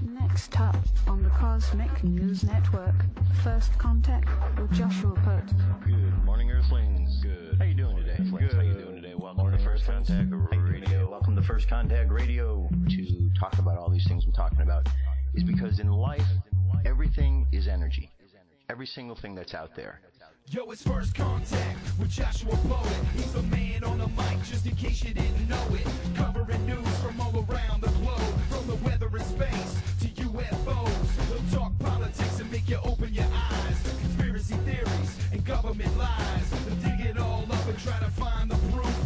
Next up on the Cosmic News Network, First Contact with Joshua Pert. Good morning, Earthlings. Good. How you doing today? Good. How you doing today? Welcome to First Contact Radio. Welcome to First Contact Radio. To talk about all these things I'm talking about is because in life, everything is energy. Every single thing that's out there. Yo, it's First Contact with Joshua Poet. He's the man on the mic, just in case you didn't know it. Covering news from all around the globe, from the weather and space to UFOs. He'll talk politics and make you open your eyes. Conspiracy theories and government lies. They'll dig it all up and try to find the proof.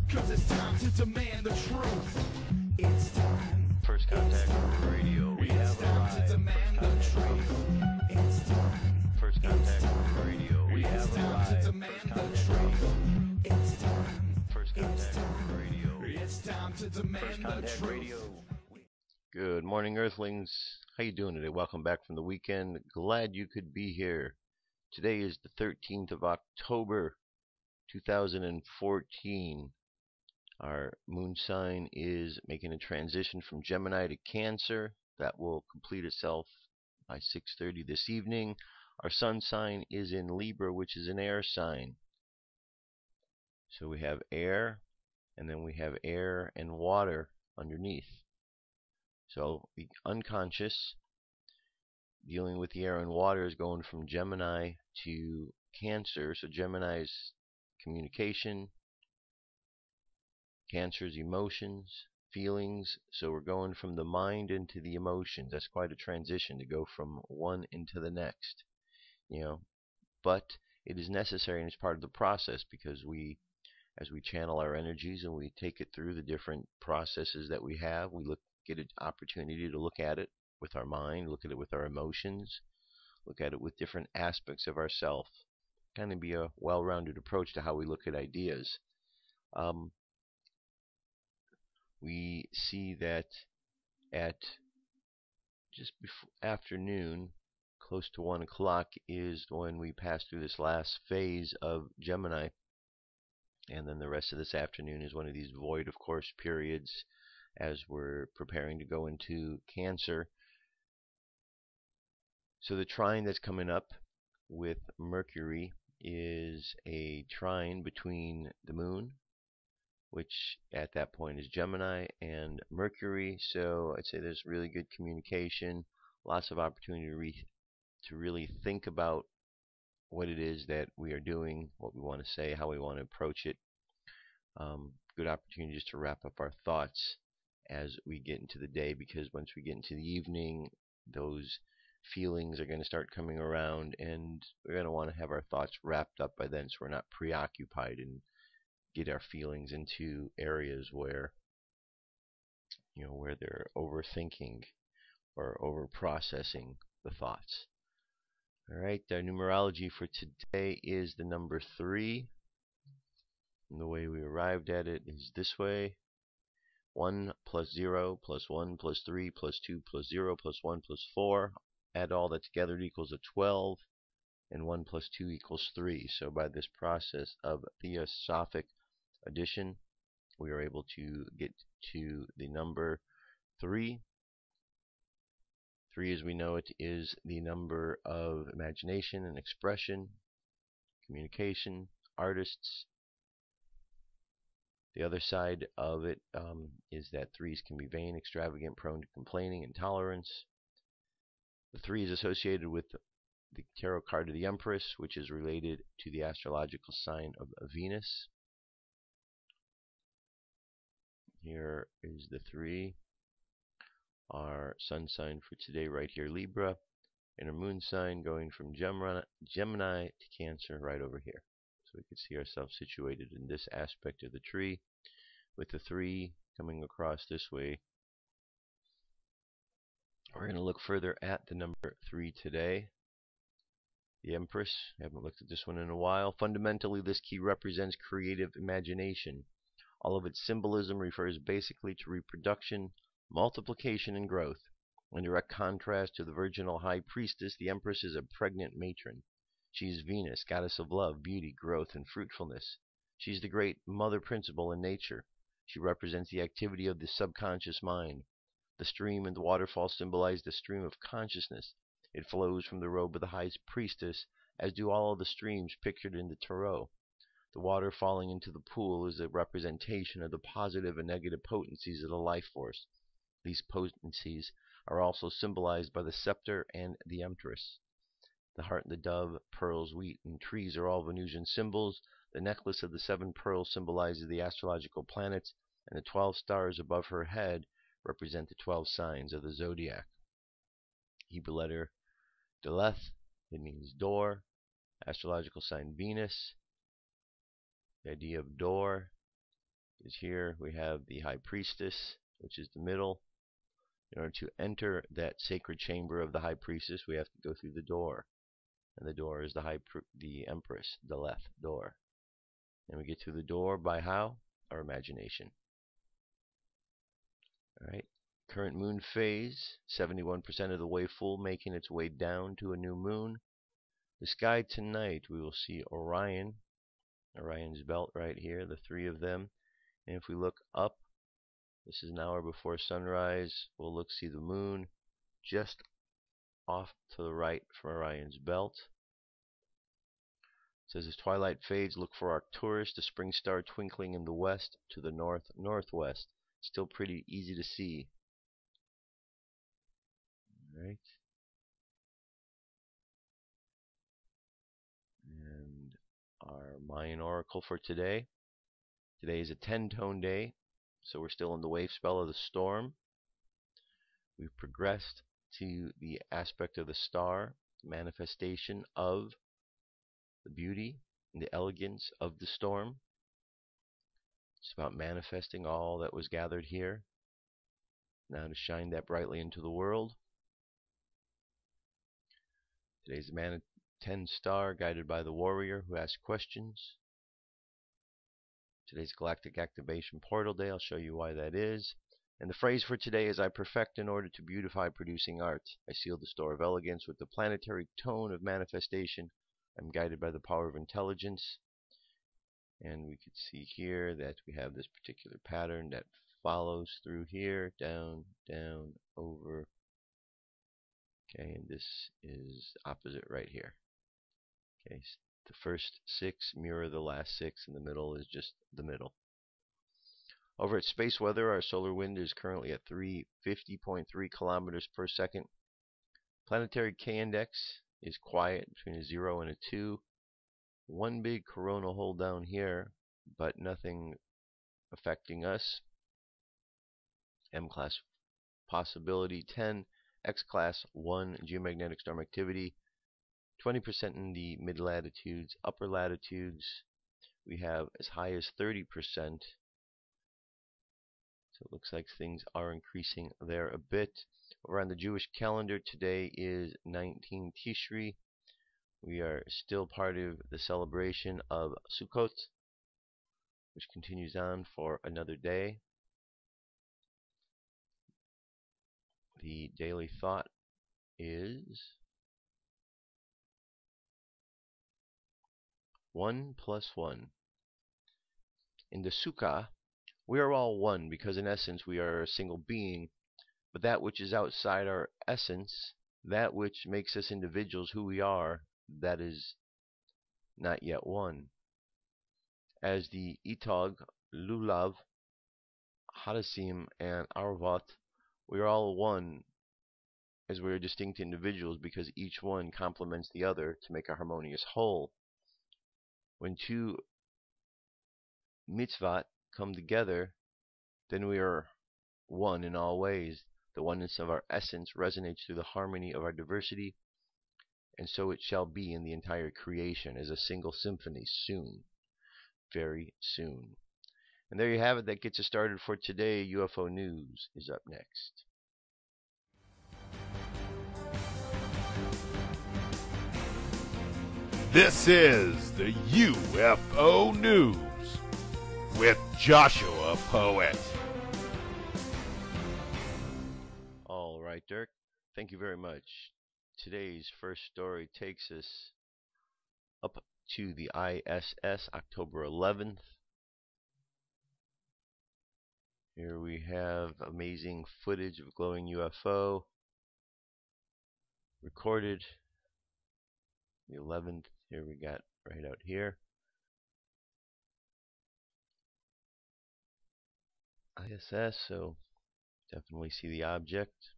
Cause it's time to demand the truth. It's time. First Contact Radio. We have time to demand the truth. It's time. First Contact Radio. We have arrived. It's time. First Contact Radio. It's time to demand the truth. Good morning, Earthlings. How you doing today? Welcome back from the weekend. Glad you could be here. Today is the 13th of October, 2014. Our moon sign is making a transition from Gemini to Cancer. That will complete itself by 6:30 this evening. Our sun sign is in Libra, which is an air sign. So we have air, and then we have air and water underneath. So the unconscious, dealing with the air and water, is going from Gemini to Cancer. So Gemini is communication, Cancer's emotions, feelings. So we're going from the mind into the emotions. That's quite a transition to go from one into the next. But it is necessary and it's part of the process, because as we channel our energies and we take it through the different processes that we have, we get an opportunity to look at it with our mind, look at it with our emotions, look at it with different aspects of ourself. Kind of be a well-rounded approach to how we look at ideas. We see that at just before afternoon, close to 1 o'clock, is when we pass through this last phase of Gemini, and then the rest of this afternoon is one of these void of course periods as we're preparing to go into Cancer. So the trine that's coming up with Mercury is a trine between the moon, which at that point is Gemini, and Mercury. So I'd say there's really good communication, lots of opportunity to really think about what it is that we are doing, what we want to say, how we want to approach it. Good opportunities to wrap up our thoughts as we get into the day, because once we get into the evening, those feelings are going to start coming around, and we're going to want to have our thoughts wrapped up by then, so we're not preoccupied and get our feelings into areas where they're overthinking or over processing the thoughts. Alright, our numerology for today is the number 3. And the way we arrived at it is this way. 1 plus 0 plus 1 plus 3 plus 2 plus 0 plus 1 plus 4. Add all that together, it equals a 12. And 1 plus 2 equals 3. So by this process of theosophic addition, we are able to get to the number 3. 3, as we know it, is the number of imagination and expression, communication, artists. The other side of it is that 3s can be vain, extravagant, prone to complaining, intolerance. The 3 is associated with the tarot card of the Empress, which is related to the astrological sign of Venus. Here is the 3. Our sun sign for today right here, Libra, and our moon sign going from Gemini to Cancer right over here. So we can see ourselves situated in this aspect of the tree, with the 3 coming across this way. We're going to look further at the number 3 today. The Empress, I haven't looked at this one in a while. Fundamentally, this key represents creative imagination. All of its symbolism refers basically to reproduction, multiplication, and growth. In direct contrast to the virginal high priestess, the Empress is a pregnant matron. She is Venus, goddess of love, beauty, growth, and fruitfulness. She is the great mother principle in nature. She represents the activity of the subconscious mind. The stream and the waterfall symbolize the stream of consciousness. It flows from the robe of the high priestess, as do all of the streams pictured in the tarot. The water falling into the pool is a representation of the positive and negative potencies of the life force. These potencies are also symbolized by the scepter and the empress. The heart and the dove, pearls, wheat, and trees are all Venusian symbols. The necklace of the 7 pearls symbolizes the astrological planets, and the 12 stars above her head represent the 12 signs of the zodiac. Hebrew letter Deleth, it means door. Astrological sign Venus. The idea of door is here. We have the high priestess, which is the middle. In order to enter that sacred chamber of the high priestess, we have to go through the door. And the door is the empress, Deleth, door. And we get through the door by how? Our imagination. Alright. Current moon phase, 71% of the way full, making its way down to a new moon. The sky tonight, we will see Orion's belt right here, the 3 of them. And if we look up, this is an hour before sunrise, we'll see the moon just off to the right from Orion's belt. It says as twilight fades, look for Arcturus, the spring star twinkling in the west to the northwest. Still pretty easy to see. Alright. And our Mayan Oracle for today. Today is a 10-tone day, so we're still in the wave spell of the storm. We've progressed to the aspect of the star, manifestation of the beauty and the elegance of the storm. It's about manifesting all that was gathered here, now to shine that brightly into the world. Today's the Man 10 star, guided by the warrior who asks questions. Today's Galactic Activation Portal Day. I'll show you why that is. And the phrase for today is, I perfect in order to beautify producing art. I seal the store of elegance with the planetary tone of manifestation. I'm guided by the power of intelligence. And we can see here that we have this particular pattern that follows through here, down, down, over. Okay, and this is opposite right here. Okay, so the first 6 mirror the last 6, and the middle is just the middle. Over at Space Weather, our solar wind is currently at 350.3 kilometers per second. Planetary K-index is quiet between a 0 and a 2. One big coronal hole down here, but nothing affecting us. M-class possibility 10, X-class 1, geomagnetic storm activity 20% in the mid-latitudes. Upper latitudes we have as high as 30%. So it looks like things are increasing there a bit. Over on the Jewish calendar, today is 19 Tishri. We are still part of the celebration of Sukkot, which continues on for another day. The daily thought is 1 plus 1. In the Sukkah, we are all one because in essence we are a single being, but that which is outside our essence, that which makes us individuals who we are, that is not yet one. As the Etog, Lulav, Hadassim, and Arvat, we are all one as we are distinct individuals because each one complements the other to make a harmonious whole. When 2 mitzvot come together, then we are one in all ways. The oneness of our essence resonates through the harmony of our diversity, and so it shall be in the entire creation as a single symphony soon, very soon. And there you have it. That gets us started for today. UFO News is up next. This is the UFO News with Joshua Poet. All right, Dirk. Thank you very much. Today's first story takes us up to the ISS, October 11th. Here we have amazing footage of glowing UFO recorded. The 11th, here we got right out here. ISS, so definitely see the object.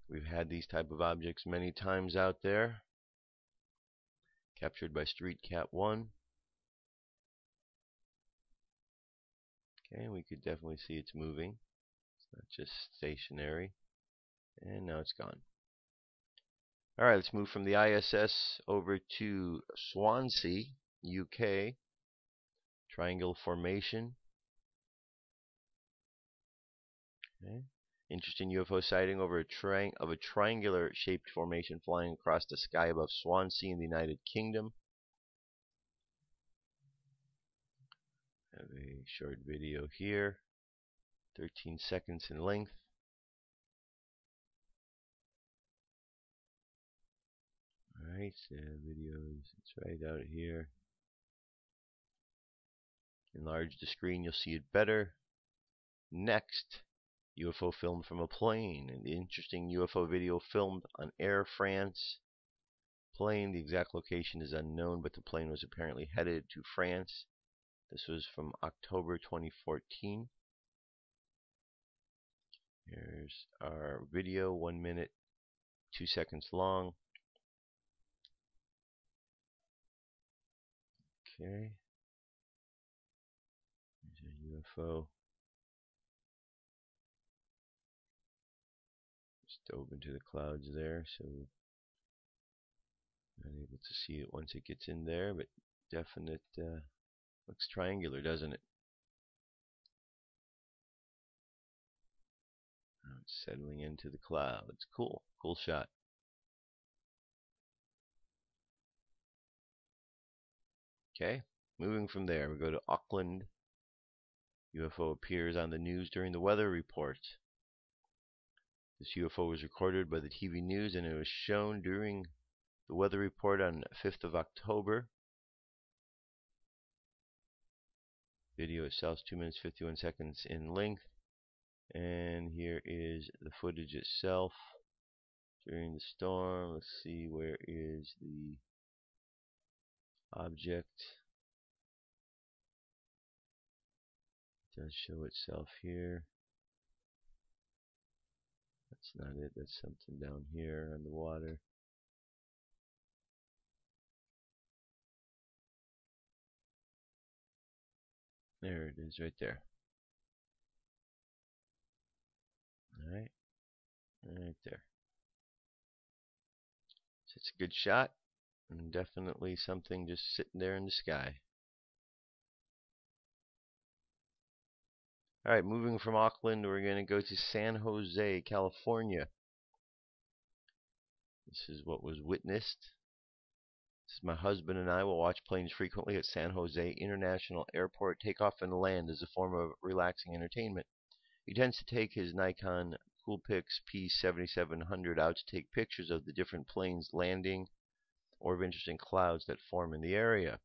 We've had these type of objects many times out there. Captured by Street Cat 1. Okay, we could definitely see it's moving. It's not just stationary. And now it's gone. Alright, let's move from the ISS over to Swansea, UK. Triangle formation. Okay. Interesting UFO sighting over a triangular shaped formation flying across the sky above Swansea in the United Kingdom. Have a short video here, 13 seconds in length. Alright, so videos, it's right out here. Enlarge the screen, you'll see it better. Next, UFO filmed from a plane. An interesting UFO video filmed on Air France plane. The exact location is unknown, but the plane was apparently headed to France. This was from October 2014. Here's our video, 1 minute, 2 seconds long. Okay. There's a UFO. Just dove into the clouds there, so not able to see it once it gets in there, but definite. Looks triangular, doesn't it? Now it's settling into the clouds. Cool. Cool shot. Okay. Moving from there, we go to Auckland. UFO appears on the news during the weather report. This UFO was recorded by the TV news and it was shown during the weather report on 5th of October. Video itself is 2 minutes 51 seconds in length. And here is the footage itself during the storm. Let's see, where is the object? It does show itself here. That's not it, that's something down here on the water. There it is, right there. Alright, right there. So it's a good shot, and definitely something just sitting there in the sky. Alright, moving from Auckland, we're going to go to San Jose, California. This is what was witnessed. This is my husband and I will watch planes frequently at San Jose International Airport take off and land as a form of relaxing entertainment. He tends to take his Nikon Coolpix P7700 out to take pictures of the different planes landing or of interesting clouds that form in the area.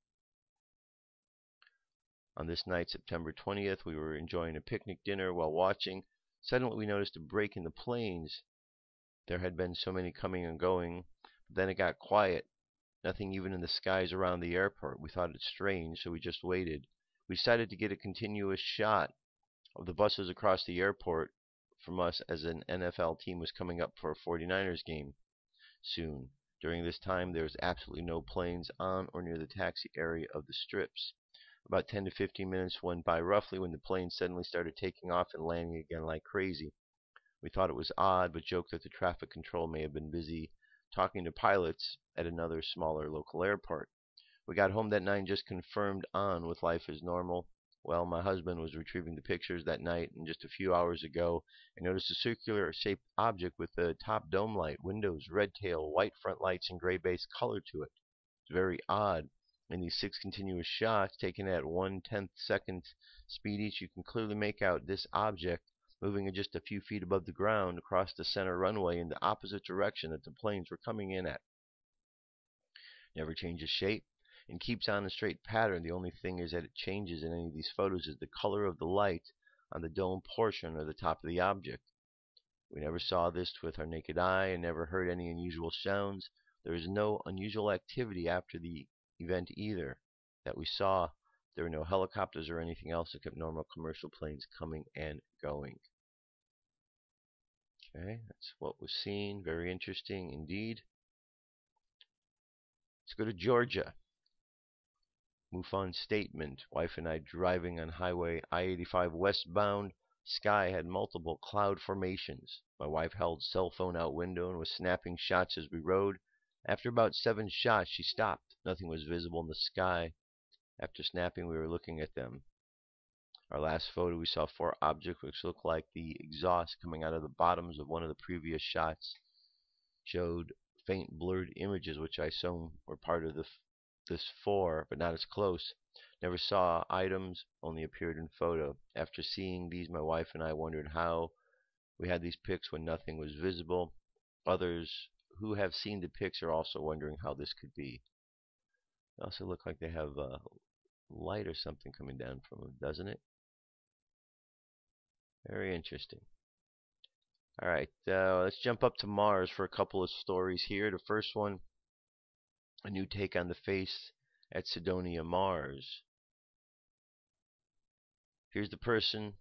On this night, September 20th, we were enjoying a picnic dinner while watching. Suddenly we noticed a break in the planes. There had been so many coming and going, but then it got quiet. Nothing even in the skies around the airport. We thought it strange, so we just waited. We decided to get a continuous shot of the buses across the airport from us as an NFL team was coming up for a 49ers game soon. During this time, there was absolutely no planes on or near the taxi area of the strips. About 10 to 15 minutes went by roughly when the plane suddenly started taking off and landing again like crazy. We thought it was odd, but joked that the traffic control may have been busy talking to pilots at another smaller local airport. We got home that night and just confirmed on with life as normal. Well, my husband was retrieving the pictures that night, and just a few hours ago, I noticed a circular-shaped object with a top dome light, windows, red tail, white front lights, and gray base color to it. It's very odd. In these 6 continuous shots, taken at 1/10 second speed each, you can clearly make out this object moving at just a few feet above the ground across the center runway in the opposite direction that the planes were coming in at. Never changes shape and keeps on a straight pattern. The only thing is that it changes in any of these photos is the color of the light on the dome portion or the top of the object. We never saw this with our naked eye and never heard any unusual sounds. There is no unusual activity after the event either that we saw. There were no helicopters or anything else except normal commercial planes coming and going. Okay, that's what was seen. Very interesting indeed. Let's go to Georgia. MUFON statement. Wife and I driving on highway I-85 westbound. Sky had multiple cloud formations. My wife held cell phone out window and was snapping shots as we rode. After about 7 shots, she stopped. Nothing was visible in the sky. After snapping, we were looking at them. Our last photo, we saw 4 objects which looked like the exhaust coming out of the bottoms of one of the previous shots. Showed faint blurred images which I assume were part of this 4, but not as close. Never saw items, only appeared in photo. After seeing these, my wife and I wondered how we had these pics when nothing was visible. Others who have seen the pics are also wondering how this could be. They also look like they have light or something coming down from them, doesn't it? Very interesting. Alright, let's jump up to Mars for a couple of stories here. The first one, a new take on the face at Cydonia, Mars. Here the person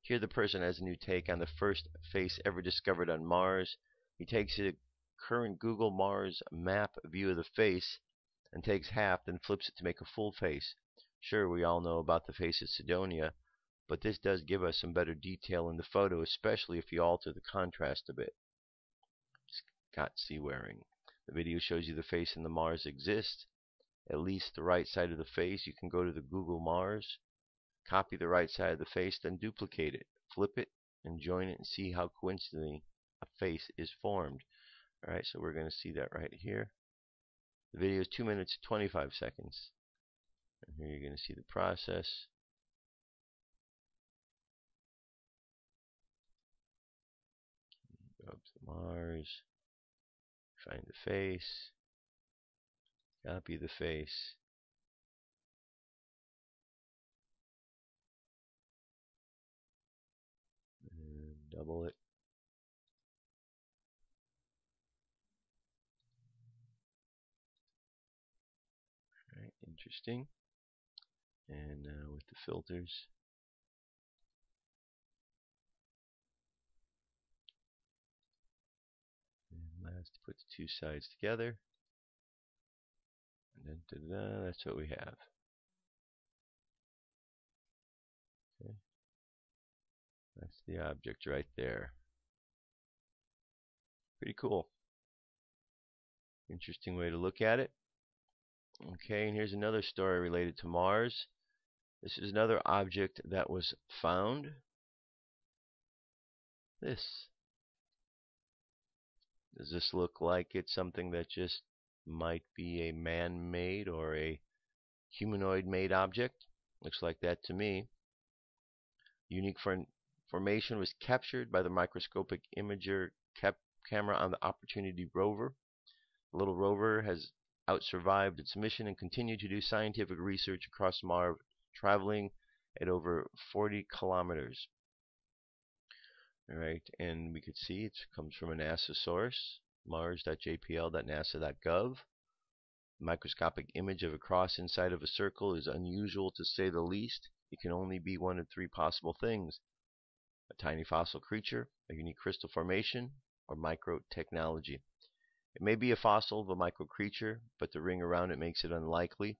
has a new take on the first face ever discovered on Mars. He takes a current Google Mars map view of the face and takes half, then flips it to make a full face. Sure, we all know about the face at Cydonia, but this does give us some better detail in the photo, especially if you alter the contrast a bit. Scott Seawaring. The video shows you the face in the Mars exists, at least the right side of the face. You can go to the Google Mars, copy the right side of the face, then duplicate it, flip it, and join it and see how coincidentally a face is formed. Alright, so we're going to see that right here. The video is 2 minutes 25 seconds. And here you're going to see the process. Go up to Mars, find the face, copy the face, and double it. Alright, interesting. And with the filters. And last, put the 2 sides together. And then that's what we have. Okay. That's the object right there. Pretty cool. Interesting way to look at it. Okay, and here's another story related to Mars. This is another object that was found. This. Does this look like it's something that just might be a man-made or a humanoid-made object? Looks like that to me. Unique formation was captured by the microscopic imager camera on the Opportunity rover. The little rover has outsurvived its mission and continued to do scientific research across Mars, traveling at over 40 kilometers. Alright, and we could see it comes from a NASA source, mars.jpl.nasa.gov. The microscopic image of a cross inside of a circle is unusual to say the least. It can only be one of 3 possible things: a tiny fossil creature, a unique crystal formation, or microtechnology. It may be a fossil of a micro creature, but the ring around it makes it unlikely.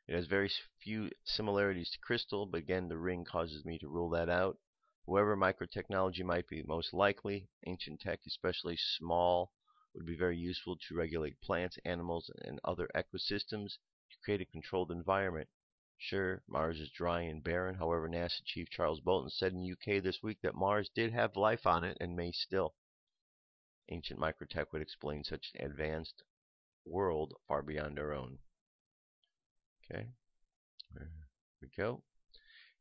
It has very few similarities to crystal, but again, the ring causes me to rule that out. However, microtechnology might be most likely. Ancient tech, especially small, would be very useful to regulate plants, animals, and other ecosystems to create a controlled environment. Sure, Mars is dry and barren. However, NASA Chief Charles Bolton said in UK this week that Mars did have life on it and may still. Ancient microtech would explain such an advanced world far beyond our own. Okay, there we go.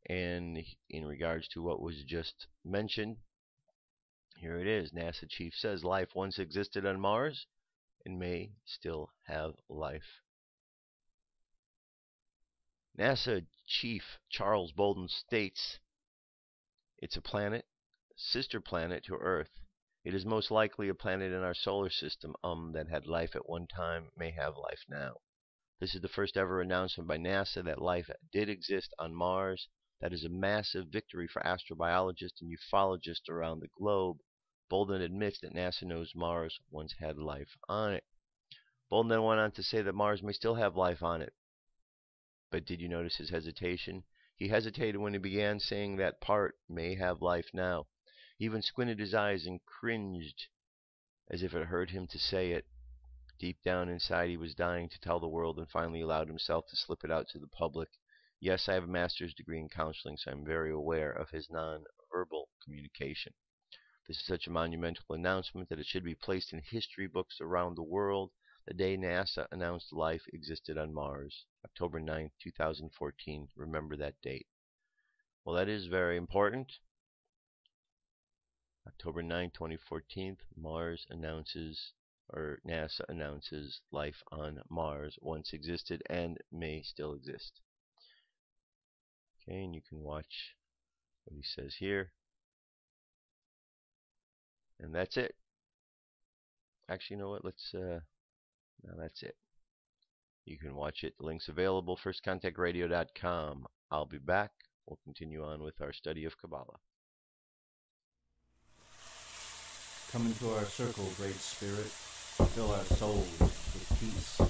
And in regards to what was just mentioned, here it is. NASA chief says life once existed on Mars and may still have life. NASA chief Charles Bolton states It's a planet, sister planet to Earth. It is most likely a planet in our solar system that had life at one time, may have life now. This is the first ever announcement by NASA that life did exist on Mars. That is a massive victory for astrobiologists and ufologists around the globe. Bolden admits that NASA knows Mars once had life on it. Bolden then went on to say that Mars may still have life on it. But did you notice his hesitation? He hesitated when he began saying that part may have life now. He even squinted his eyes and cringed as if it hurt him to say it. Deep down inside he was dying to tell the world, and finally allowed himself to slip it out to the public. Yes, I have a master's degree in counseling, so I'm very aware of his non-verbal communication. This is such a monumental announcement that it should be placed in history books around the world. The day NASA announced life existed on Mars, October 9th, 2014. Remember that date. Well, that is very important. October 9th, 2014, NASA announces life on Mars once existed and may still exist. Okay, and you can watch what he says here. And that's it. Actually, you know what? No, that's it. You can watch it. The link's available, firstcontactradio.com. I'll be back. We'll continue on with our study of Kabbalah. Come into our circle, Great Spirit. Fill our souls with peace.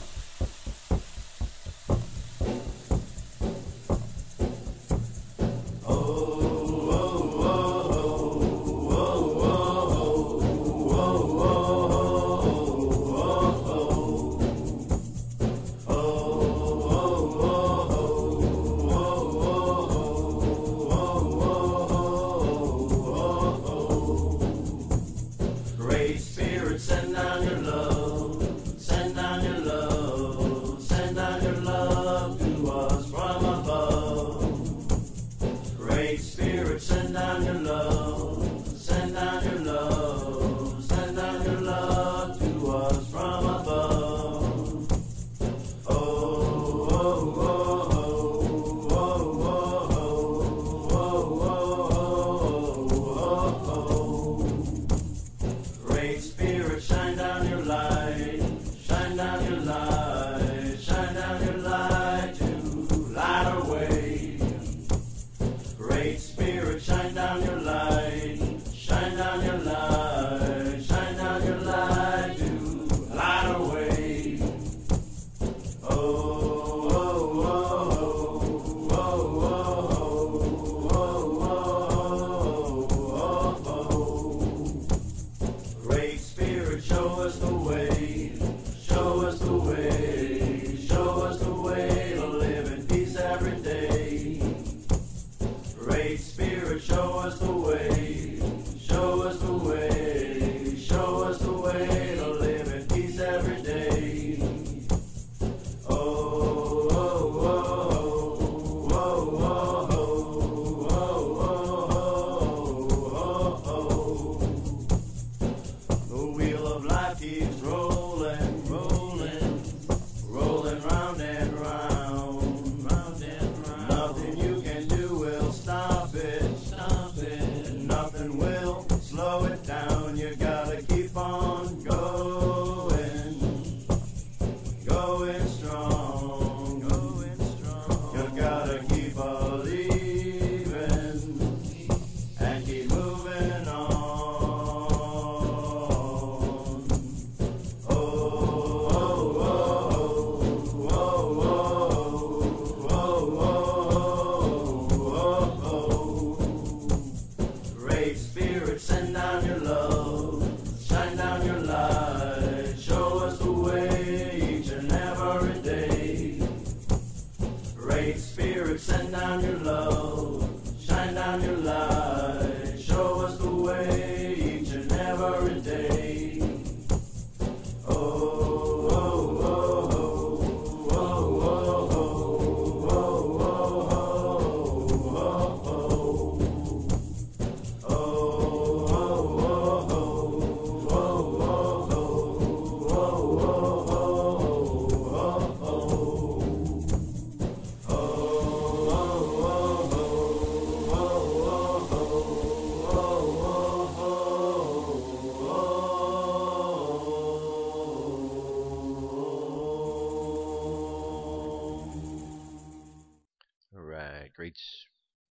Great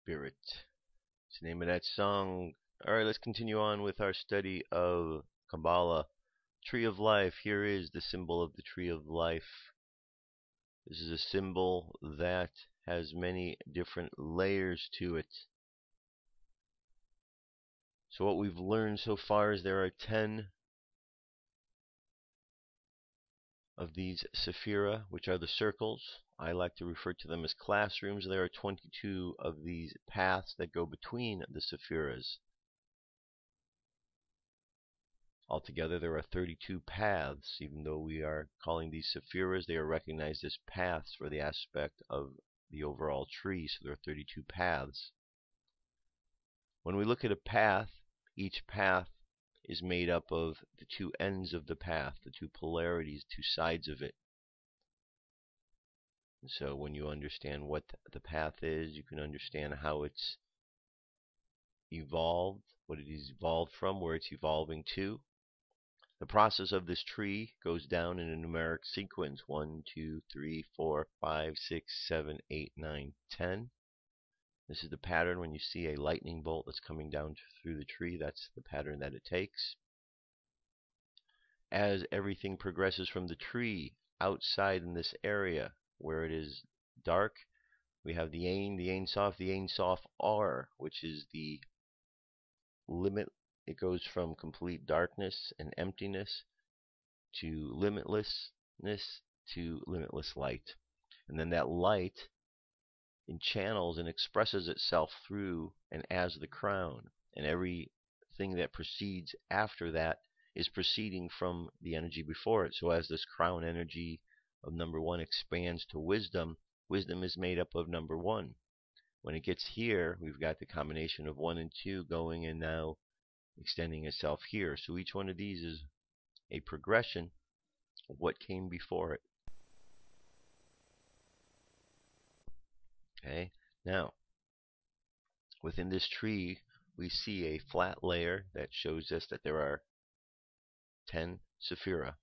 Spirit. It's the name of that song. Alright, let's continue on with our study of Kaballah. Tree of Life. Here is the symbol of the Tree of Life. This is a symbol that has many different layers to it. So what we've learned so far is there are 10 of these sephira, which are the circles. I like to refer to them as classrooms. There are 22 of these paths that go between the sephiras. Altogether, there are 32 paths. Even though we are calling these sephiras, they are recognized as paths for the aspect of the overall tree. So there are 32 paths. When we look at a path, each path is made up of the two ends of the path, the two polarities, two sides of it. And so when you understand what the path is, you can understand how it's evolved, what it is evolved from, where it's evolving to. The process of this tree goes down in a numeric sequence: 1, 2, 3, 4, 5, 6, 7, 8, 9, 10. This is the pattern when you see a lightning bolt that's coming down through the tree. That's the pattern that it takes. As everything progresses from the tree outside in this area where it is dark, we have the Ein Sof, the Ein Sof R, which is the limit. It goes from complete darkness and emptiness to limitlessness to limitless light. And then that light channels and expresses itself through and as the crown. And everything that proceeds after that is proceeding from the energy before it. So as this crown energy of number 1 expands to wisdom, wisdom is made up of number 1. When it gets here, we've got the combination of 1 and 2 going and now extending itself here. So each one of these is a progression of what came before it. Okay, now within this tree we see a flat layer that shows us that there are 10 sephira.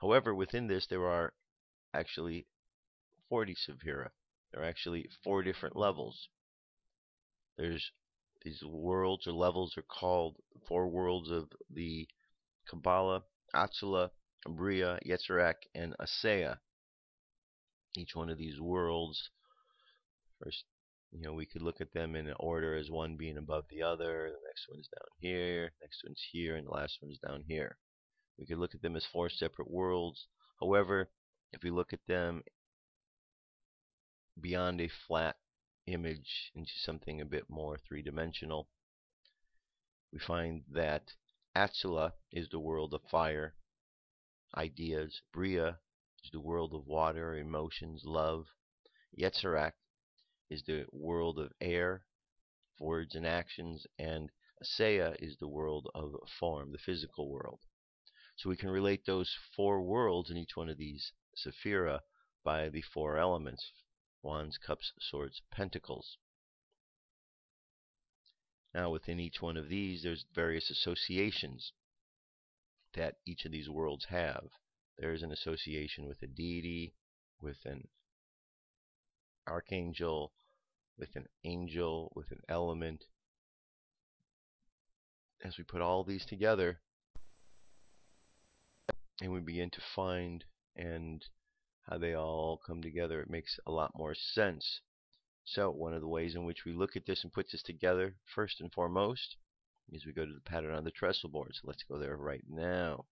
However, within this there are actually 40 sephira. There are actually 4 different levels. There's these worlds or levels are called 4 worlds of the Kaballah: Atzula, Bria, Yetzirah, and Asaya. Each one of these worlds, first, we could look at them in an order as one being above the other. The next one's down here, next one's here, and the last one's down here. We could look at them as 4 separate worlds. However, if we look at them beyond a flat image into something a bit more three-dimensional, we find that Atzula is the world of fire, ideas. Bria is the world of water, emotions, love. Yetzirah is the world of air, words and actions, and Asaya is the world of form, the physical world. So we can relate those 4 worlds in each one of these sephira by the 4 elements: wands, cups, swords, pentacles. Now within each one of these there's various associations that each of these worlds have. There's an association with a deity, with an archangel, with an angel, with an element. As we put all these together and we begin to find and how they all come together, it makes a lot more sense. So one of the ways in which we look at this and put this together, first and foremost, is we go to the pattern on the Trestleboard. So let's go there right now.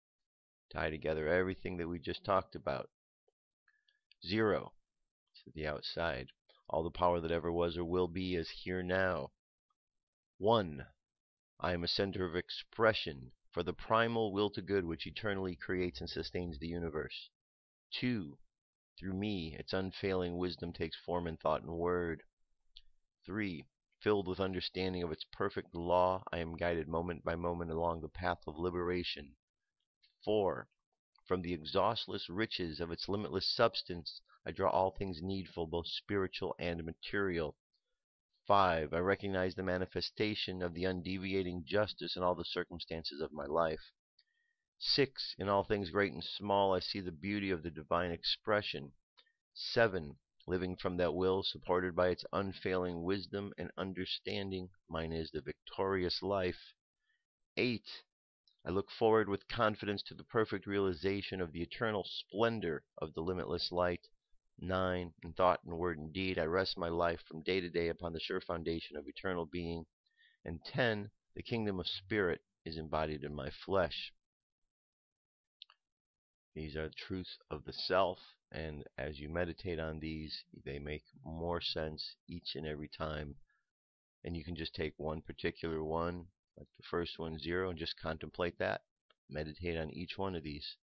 Tie together everything that we just talked about. 0 to the outside. All the power that ever was or will be is here now. 1. I am a center of expression for the primal will to good which eternally creates and sustains the universe. 2. Through me, its unfailing wisdom takes form in thought and word. 3. Filled with understanding of its perfect law, I am guided moment by moment along the path of liberation. 4. From the exhaustless riches of its limitless substance, I draw all things needful, both spiritual and material. 5. I recognize the manifestation of the undeviating justice in all the circumstances of my life. 6. In all things great and small, I see the beauty of the divine expression. 7. living from that will, supported by its unfailing wisdom and understanding. Mine is the victorious life. 8. I look forward with confidence to the perfect realization of the eternal splendor of the limitless light. 9. In thought and word and deed, I rest my life from day to day upon the sure foundation of eternal being. And 10. The kingdom of spirit is embodied in my flesh. These are the truths of the self, and as you meditate on these, they make more sense each and every time. And you can just take one particular one, like the first one, 0, and just contemplate that. Meditate on each one of these,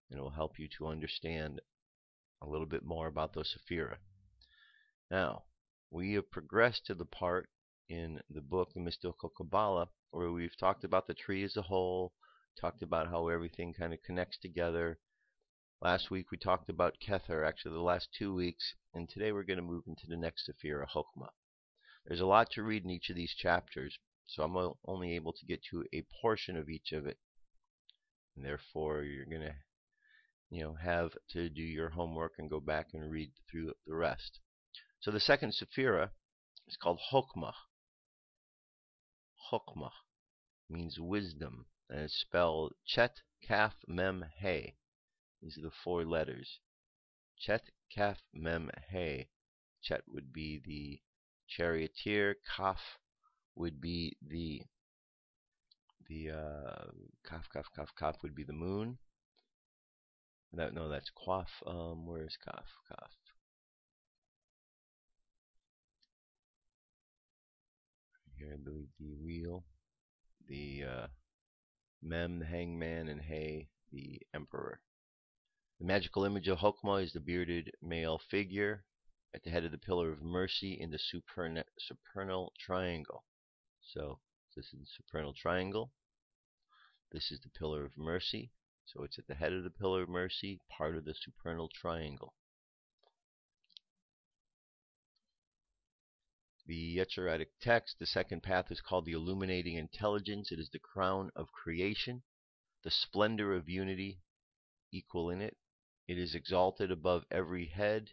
and it will help you to understand a little bit more about those Sephira. Now, we have progressed to the part in the book, The Mystical Kabbalah, where we've talked about the tree as a whole, talked about how everything kind of connects together. Last week we talked about Kether, actually the last 2 weeks, and today we're going to move into the next Sephira, Chokmah. There's a lot to read in each of these chapters, so I'm only able to get to a portion of each of it, and therefore you're going to have to do your homework and go back and read through the rest. So the second Sephira is called Chokmah. Chokmah means wisdom, and it's spelled Chet, Kaf, Mem, He. These are the 4 letters. Chet, Kaf, Mem, He. Chet would be the charioteer. Kaf would be the Kaf would be the moon. No, that's Quaf. Where is Kaf? Kaf. Here, I believe the wheel. The Mem, the hangman, and He, the emperor. The magical image of Chokmah is the bearded male figure at the head of the pillar of mercy in the supernal triangle. So this is the supernal triangle. This is the pillar of mercy. So it's at the head of the pillar of mercy, part of the supernal triangle. The Esoteric text, the second path, is called the illuminating intelligence. It is the crown of creation, the splendor of unity equal in it. It is exalted above every head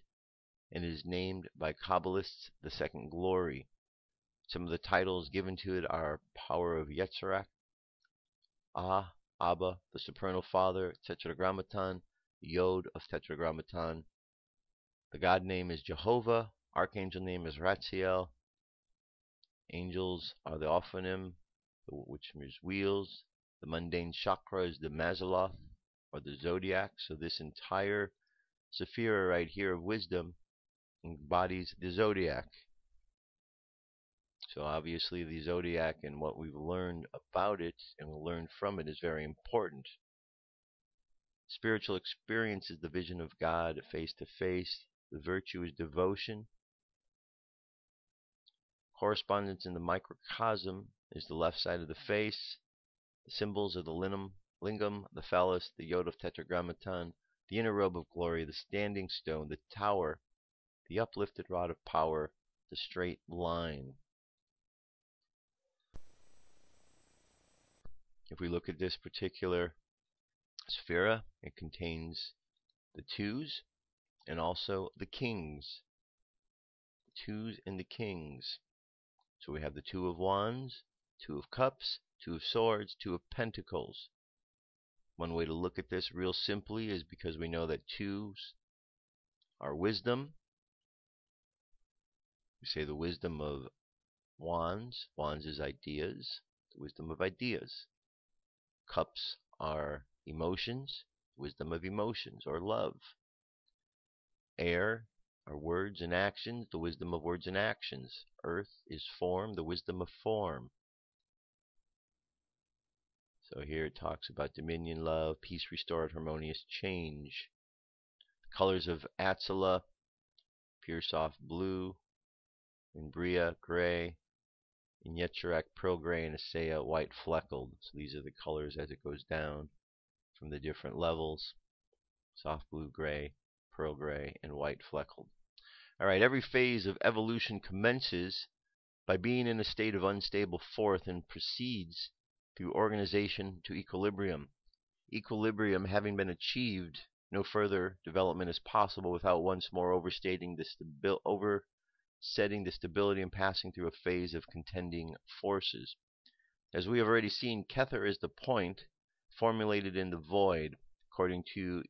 and is named by Kabbalists the second glory. Some of the titles given to it are Power of Yetzirah, Abba, the Supernal Father, Tetragrammaton, Yod of Tetragrammaton. The God name is Jehovah. Archangel name is Ratziel. Angels are the Ophanim, which means wheels. The mundane chakra is the Mazaloth, or the zodiac. So this entire Sephira right here of wisdom embodies the zodiac. So obviously the zodiac and what we've learned about it and we'll learn from it is very important. Spiritual experience is the vision of God face to face. The virtue is devotion. Correspondence in the microcosm is the left side of the face. The symbols are the lingam, the phallus, the yod of tetragrammaton, the inner robe of glory, the standing stone, the tower, the uplifted rod of power, the straight line. If we look at this particular Sephira, it contains the twos and also the kings. The twos and the kings. So we have the 2 of wands, 2 of cups, 2 of swords, 2 of pentacles. One way to look at this real simply is because we know that 2s are wisdom. We say the wisdom of wands. Wands is ideas. The wisdom of ideas. Cups are emotions. Wisdom of emotions or love. Air are words and actions. The wisdom of words and actions. Earth is form. The wisdom of form. So here it talks about dominion, love, peace restored, harmonious change. The colors of Atzala, pure soft blue. In Bria, gray. In Yetzirah, pearl gray. And Asaya, white fleckled. So these are the colors as it goes down from the different levels. Soft blue, gray, pearl gray, and white fleckled. Alright, every phase of evolution commences by being in a state of unstable fourth and proceeds through organization to equilibrium. Equilibrium having been achieved No further development is possible without once more oversetting the stability and passing through a phase of contending forces. As we have already seen, Kether is the point formulated in the void. According to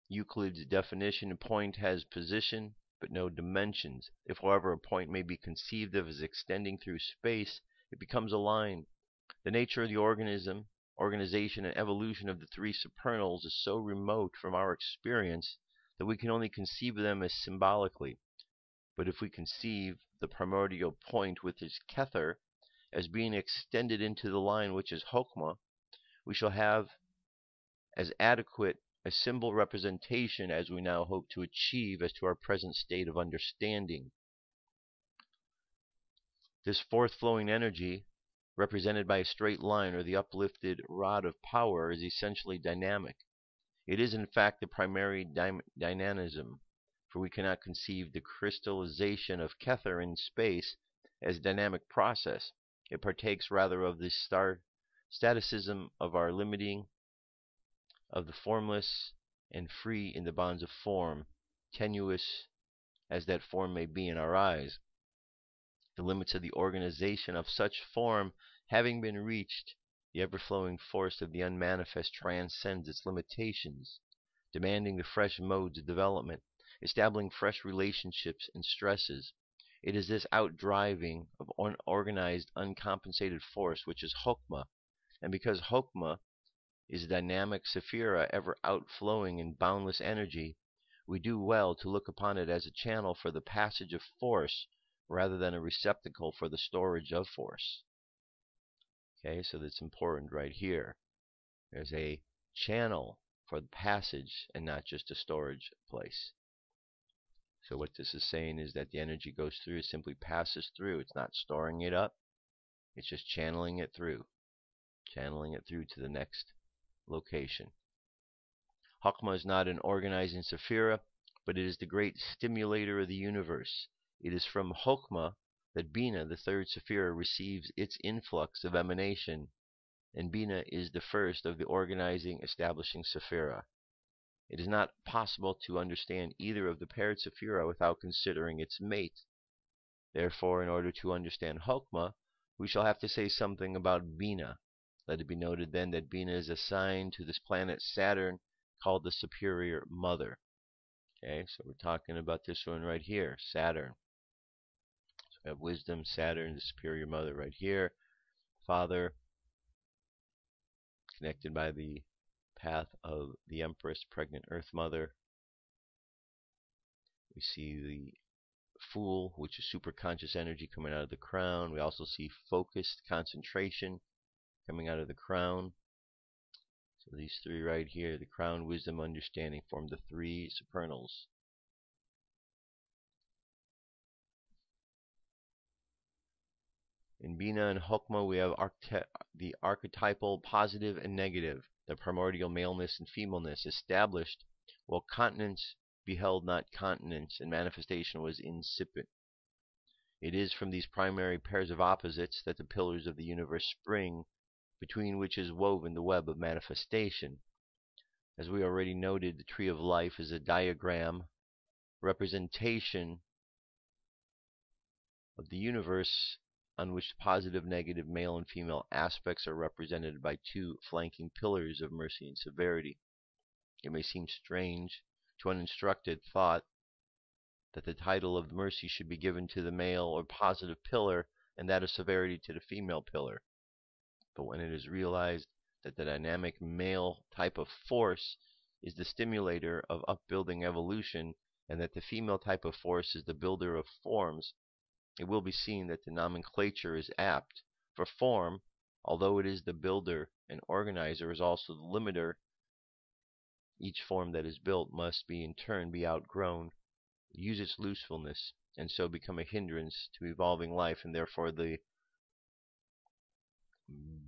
Euclid's definition, a point has position but no dimensions. If, however, a point may be conceived of as extending through space, it becomes a line. The nature of the organization, and evolution of the three supernals is so remote from our experience that we can only conceive of them as symbolically. But if we conceive the primordial point with its Kether as being extended into the line which is Hokmah, we shall have as adequate a symbol representation as we now hope to achieve as to our present state of understanding. This forth-flowing energy, represented by a straight line or the uplifted rod of power, is essentially dynamic. It is in fact the primary dynamism, for we cannot conceive the crystallization of Kether in space as a dynamic process. It partakes rather of the staticism of our limiting of the formless and free in the bonds of form, tenuous as that form may be in our eyes. The limits of the organization of such form having been reached, the ever-flowing force of the unmanifest transcends its limitations, demanding the fresh modes of development, establishing fresh relationships and stresses. It is this outdriving of unorganized, uncompensated force which is Hokmah, and because Hokmah is a dynamic sephira ever outflowing in boundless energy, we do well to look upon it as a channel for the passage of force rather than a receptacle for the storage of force. Okay, so that's important right here. There's a channel for the passage and not just a storage place. So what this is saying is that the energy goes through, it simply passes through. It's not storing it up. It's just channeling it through to the next location. Hokmah is not an organizing sephira, but it is the great stimulator of the universe. It is from Hokmah that Bina, the third sephira, receives its influx of emanation, and Bina is the first of the organizing, establishing sephira. It is not possible to understand either of the paired sephira without considering its mate. Therefore, in order to understand Hokmah, we shall have to say something about Bina. Let it be noted then that Bina is assigned to this planet Saturn, called the Superior Mother. Okay, so we're talking about this one right here, Saturn. So we have wisdom, Saturn, the Superior Mother right here. Father, connected by the path of the Empress, pregnant Earth Mother. We see the Fool, which is superconscious energy coming out of the crown. We also see focused concentration coming out of the crown. So these three right here, the crown, wisdom, understanding, form the three supernals. In Bina and Hokmah, we have the archetypal positive and negative, the primordial maleness and femaleness established, while continence beheld not continence, and manifestation was incipient. It is from these primary pairs of opposites that the pillars of the universe spring, between which is woven the web of manifestation. As we already noted, the tree of life is a diagram representation of the universe on which positive, negative, male and female aspects are represented by two flanking pillars of mercy and severity. It may seem strange to uninstructed thought that the title of mercy should be given to the male or positive pillar and that of severity to the female pillar. But when it is realized that the dynamic male type of force is the stimulator of upbuilding evolution, and that the female type of force is the builder of forms, it will be seen that the nomenclature is apt. For form, although it is the builder and organizer, is also the limiter. Each form that is built must be in turn be outgrown, use its usefulness, and so become a hindrance to evolving life, and therefore the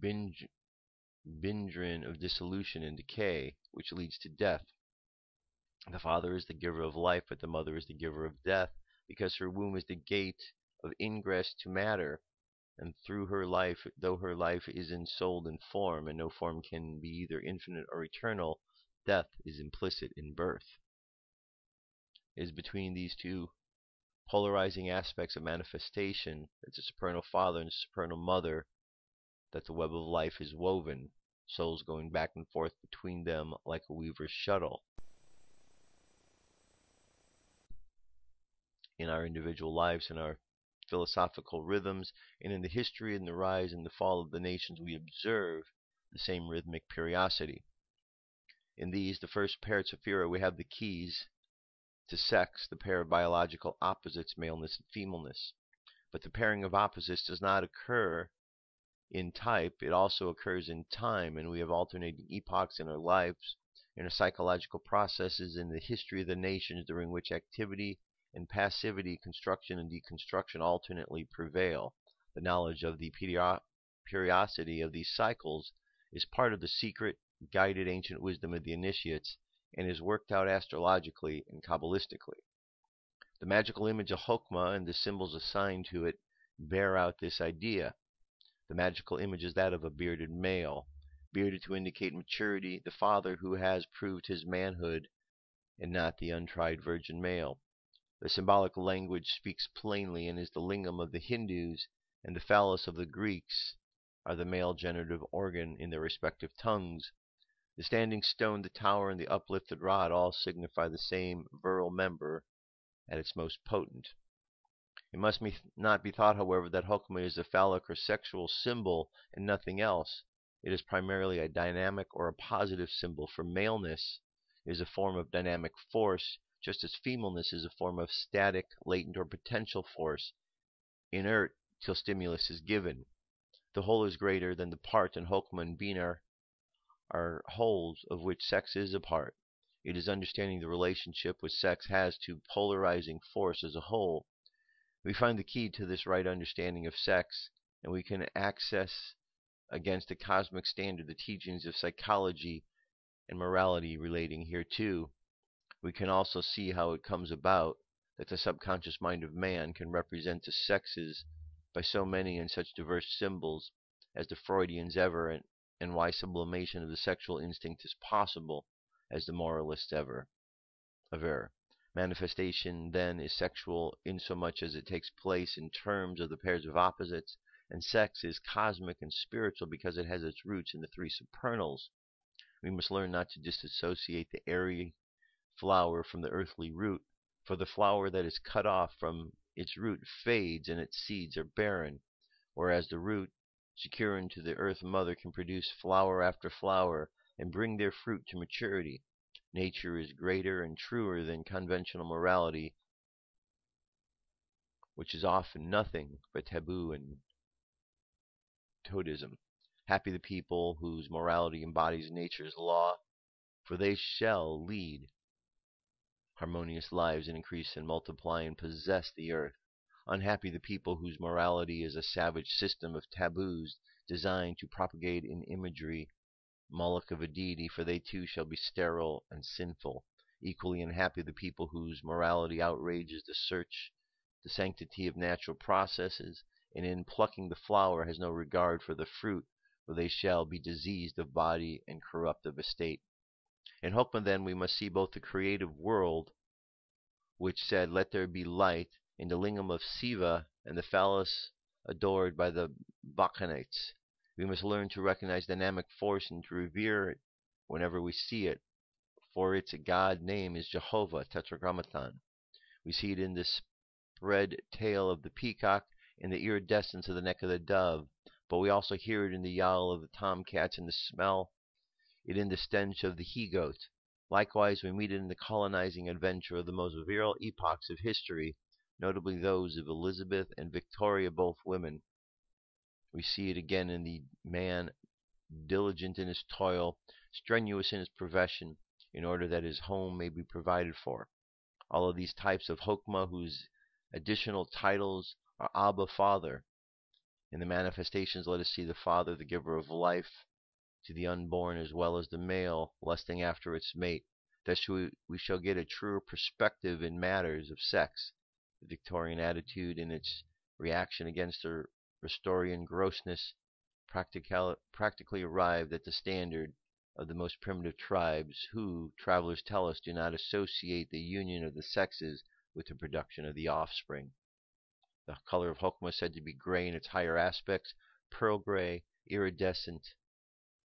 bindrin of dissolution and decay, which leads to death. The father is the giver of life, but the mother is the giver of death, because her womb is the gate of ingress to matter, and through her life, though her life is ensouled in form, and no form can be either infinite or eternal, death is implicit in birth. It is between these two polarizing aspects of manifestation, that's the supernal father and the supernal mother, that the web of life is woven, souls going back and forth between them like a weaver's shuttle. In our individual lives, in our philosophical rhythms, and in the history and the rise and the fall of the nations, we observe the same rhythmic periodicity. In these, the first pair of Sephira, we have the keys to sex, the pair of biological opposites, maleness and femaleness. But the pairing of opposites does not occur in type, it also occurs in time, and we have alternating epochs in our lives, in our psychological processes, in the history of the nations during which activity and passivity, construction and deconstruction alternately prevail. The knowledge of the periodicity of these cycles is part of the secret, guided ancient wisdom of the initiates, and is worked out astrologically and kabbalistically. The magical image of Chokmah and the symbols assigned to it bear out this idea. The magical image is that of a bearded male, bearded to indicate maturity, the father who has proved his manhood, and not the untried virgin male. The symbolic language speaks plainly and is the lingam of the Hindus, and the phallus of the Greeks are the male generative organ in their respective tongues. The standing stone, the tower, and the uplifted rod all signify the same virile member at its most potent. It must not be thought, however, that Chokmah is a phallic or sexual symbol and nothing else. It is primarily a dynamic or a positive symbol, for maleness is a form of dynamic force, just as femaleness is a form of static, latent, or potential force, inert till stimulus is given. The whole is greater than the part, and Chokmah and Binah are wholes of which sex is a part. It is understanding the relationship which sex has to polarizing force as a whole. We find the key to this right understanding of sex, and we can access against a cosmic standard the teachings of psychology and morality relating hereto. We can also see how it comes about that the subconscious mind of man can represent the sexes by so many and such diverse symbols as the Freudians ever, and why sublimation of the sexual instinct is possible as the moralists ever aver. Manifestation, then, is sexual insomuch as it takes place in terms of the pairs of opposites, and sex is cosmic and spiritual because it has its roots in the three supernals. We must learn not to disassociate the airy flower from the earthly root, for the flower that is cut off from its root fades and its seeds are barren, whereas the root, secure into the earth mother, can produce flower after flower and bring their fruit to maturity. Nature is greater and truer than conventional morality, which is often nothing but taboo and totemism. Happy the people whose morality embodies nature's law, for they shall lead harmonious lives and increase and multiply and possess the earth. Unhappy the people whose morality is a savage system of taboos designed to propagate in imagery Moloch of a deity, for they too shall be sterile and sinful. Equally unhappy the people whose morality outrages the sanctity of natural processes, and in plucking the flower has no regard for the fruit, for they shall be diseased of body and corrupt of estate. In Chokmah, then, we must see both the creative world, which said, "Let there be light," in the lingam of Siva, and the phallus adored by the Bacchantes. We must learn to recognize dynamic force and to revere it whenever we see it, for its god name is Jehovah, Tetragrammaton. We see it in the spread tail of the peacock, in the iridescence of the neck of the dove, but we also hear it in the yowl of the tomcats, and smell it in the stench of the he-goat. Likewise, we meet it in the colonizing adventure of the most virile epochs of history, notably those of Elizabeth and Victoria, both women. We see it again in the man diligent in his toil, strenuous in his profession, in order that his home may be provided for. All of these types of Chokmah, whose additional titles are Abba, Father. In the manifestations, let us see the Father, the giver of life to the unborn, as well as the male lusting after its mate. Thus we shall get a truer perspective in matters of sex. The Victorian attitude in its reaction against the Restorian grossness practically arrived at the standard of the most primitive tribes who, travelers tell us, do not associate the union of the sexes with the production of the offspring. The color of Hokmah is said to be gray in its higher aspects, pearl gray, iridescent.